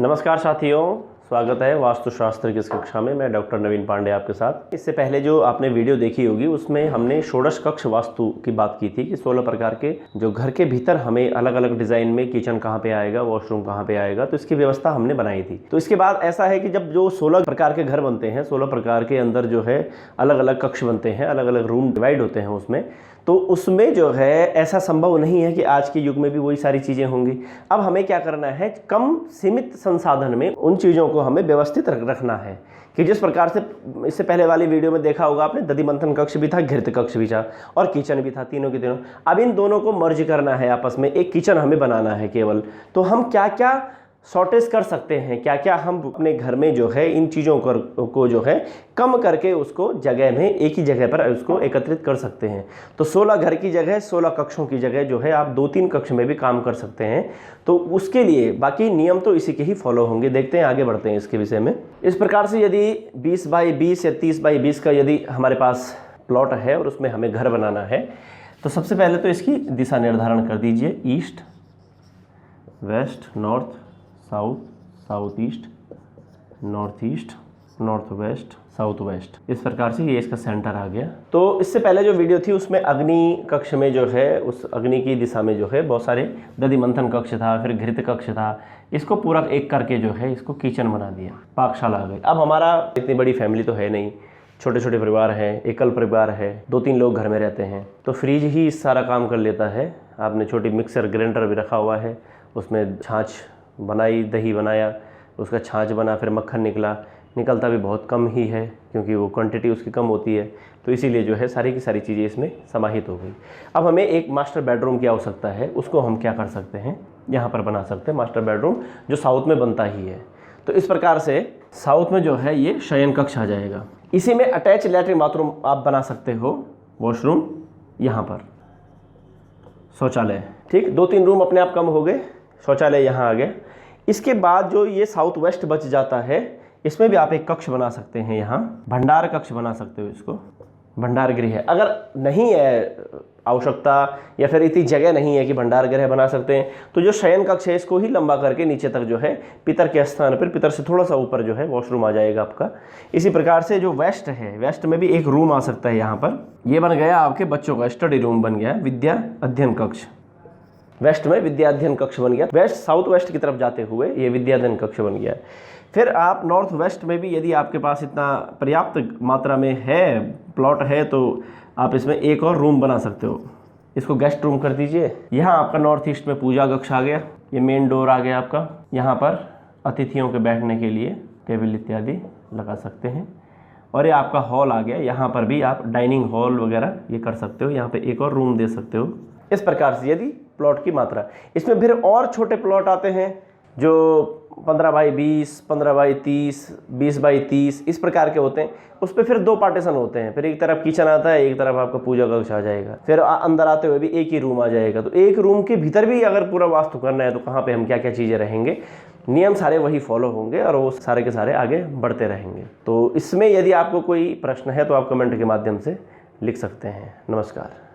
नमस्कार साथियों, स्वागत है वास्तुशास्त्र की इस कक्षा में। मैं डॉक्टर नवीन पांडे आपके साथ। इससे पहले जो आपने वीडियो देखी होगी उसमें हमने षोडश कक्ष वास्तु की बात की थी कि 16 प्रकार के जो घर के भीतर हमें अलग अलग डिज़ाइन में किचन कहाँ पे आएगा, वॉशरूम कहाँ पे आएगा, तो इसकी व्यवस्था हमने बनाई थी। तो इसके बाद ऐसा है कि जब जो 16 प्रकार के घर बनते हैं, 16 प्रकार के अंदर जो है अलग अलग कक्ष बनते हैं, अलग अलग रूम डिवाइड होते हैं उसमें, तो उसमें जो है ऐसा संभव नहीं है कि आज के युग में भी वही सारी चीज़ें होंगी। अब हमें क्या करना है, कम सीमित संसाधन में उन चीज़ों को हमें व्यवस्थित रखना है कि जिस प्रकार से इससे पहले वाली वीडियो में देखा होगा आपने, दधिमंथन कक्ष भी था, घृत कक्ष भी था और किचन भी था, तीनों के तीनों। अब इन दोनों को मर्ज करना है आपस में, एक किचन हमें बनाना है केवल। तो हम क्या क्या शॉर्टेज कर सकते हैं, क्या क्या हम अपने घर में जो है इन चीज़ों को जो है कम करके उसको जगह में एक ही जगह पर उसको एकत्रित कर सकते हैं। तो 16 घर की जगह, 16 कक्षों की जगह जो है आप 2-3 कक्ष में भी काम कर सकते हैं। तो उसके लिए बाकी नियम तो इसी के ही फॉलो होंगे। देखते हैं, आगे बढ़ते हैं इसके विषय में। इस प्रकार से यदि 20 बाई 20 या 30 बाई 20 का यदि हमारे पास प्लॉट है और उसमें हमें घर बनाना है, तो सबसे पहले तो इसकी दिशा निर्धारण कर दीजिए। East, west, north, south, south east, north east, north west, south west. इस प्रकार से ये इसका सेंटर आ गया। तो इससे पहले जो वीडियो थी उसमें अग्नि कक्ष में जो है, उस अग्नि की दिशा में जो है बहुत सारे दधिमंथन कक्ष था, फिर घृत कक्ष था। इसको पूरा एक करके जो है इसको किचन बना दिया, पाकशाला आ गई। अब हमारा इतनी बड़ी फैमिली तो है नहीं, छोटे छोटे परिवार हैं, एकल परिवार है, 2-3 लोग घर में रहते हैं, तो फ्रिज ही इस सारा काम कर लेता है। आपने छोटी मिक्सर ग्राइंडर भी रखा हुआ है, उसमें छाछ बनाई, दही बनाया, उसका छाछ बना, फिर मक्खन निकलता भी बहुत कम ही है क्योंकि वो क्वांटिटी उसकी कम होती है। तो इसीलिए जो है सारी की सारी चीज़ें इसमें समाहित हो गई। अब हमें एक मास्टर बेडरूम की आवश्यकता है, उसको हम क्या कर सकते हैं, यहाँ पर बना सकते हैं मास्टर बेडरूम, जो साउथ में बनता ही है। तो इस प्रकार से साउथ में जो है ये शयन कक्ष आ जाएगा। इसी में अटैच लैट्रिन बाथरूम आप बना सकते हो, वॉशरूम यहाँ पर, शौचालय, ठीक। 2-3 रूम अपने आप कम हो गए, शौचालय यहाँ आ गए। इसके बाद जो ये साउथ वेस्ट बच जाता है, इसमें भी आप एक कक्ष बना सकते हैं। यहाँ भंडार कक्ष बना सकते हो, इसको भंडार गृह। अगर नहीं है आवश्यकता या फिर इतनी जगह नहीं है कि भंडार गृह बना सकते हैं, तो जो शयन कक्ष है इसको ही लंबा करके नीचे तक जो है पितर के स्थान पर, पितर से थोड़ा सा ऊपर जो है वॉशरूम आ जाएगा आपका। इसी प्रकार से जो वेस्ट है, वेस्ट में भी एक रूम आ सकता है। यहाँ पर ये बन गया आपके बच्चों का स्टडी रूम बन गया, विद्या अध्ययन कक्ष। वेस्ट में विद्या अध्ययन कक्ष बन गया। वेस्ट साउथ वेस्ट की तरफ जाते हुए ये विद्या अध्ययन कक्ष बन गया। फिर आप नॉर्थ वेस्ट में भी यदि आपके पास इतना पर्याप्त मात्रा में है, प्लॉट है, तो आप इसमें एक और रूम बना सकते हो। इसको गेस्ट रूम कर दीजिए। यहाँ आपका नॉर्थ ईस्ट में पूजा कक्ष आ गया, ये मेन डोर आ गया आपका। यहाँ पर अतिथियों के बैठने के लिए टेबल इत्यादि लगा सकते हैं। और ये आपका हॉल आ गया। यहाँ पर भी आप डाइनिंग हॉल वगैरह ये कर सकते हो। यहाँ पे एक और रूम दे सकते हो। इस प्रकार से यदि प्लॉट की मात्रा, इसमें फिर और छोटे प्लॉट आते हैं जो 15 बाई 20, 15 बाई 30, 20 बाई 30 इस प्रकार के होते हैं। उस पर फिर 2 पार्टीशन होते हैं। फिर एक तरफ किचन आता है, एक तरफ आपका पूजा कक्ष आ जाएगा। फिर अंदर आते हुए भी एक ही रूम आ जाएगा। तो एक रूम के भीतर भी अगर पूरा वास्तु करना है तो कहाँ पे हम क्या क्या चीज़ें रहेंगे, नियम सारे वही फॉलो होंगे और वो सारे के सारे आगे बढ़ते रहेंगे। तो इसमें यदि आपको कोई प्रश्न है तो आप कमेंट के माध्यम से लिख सकते हैं। नमस्कार।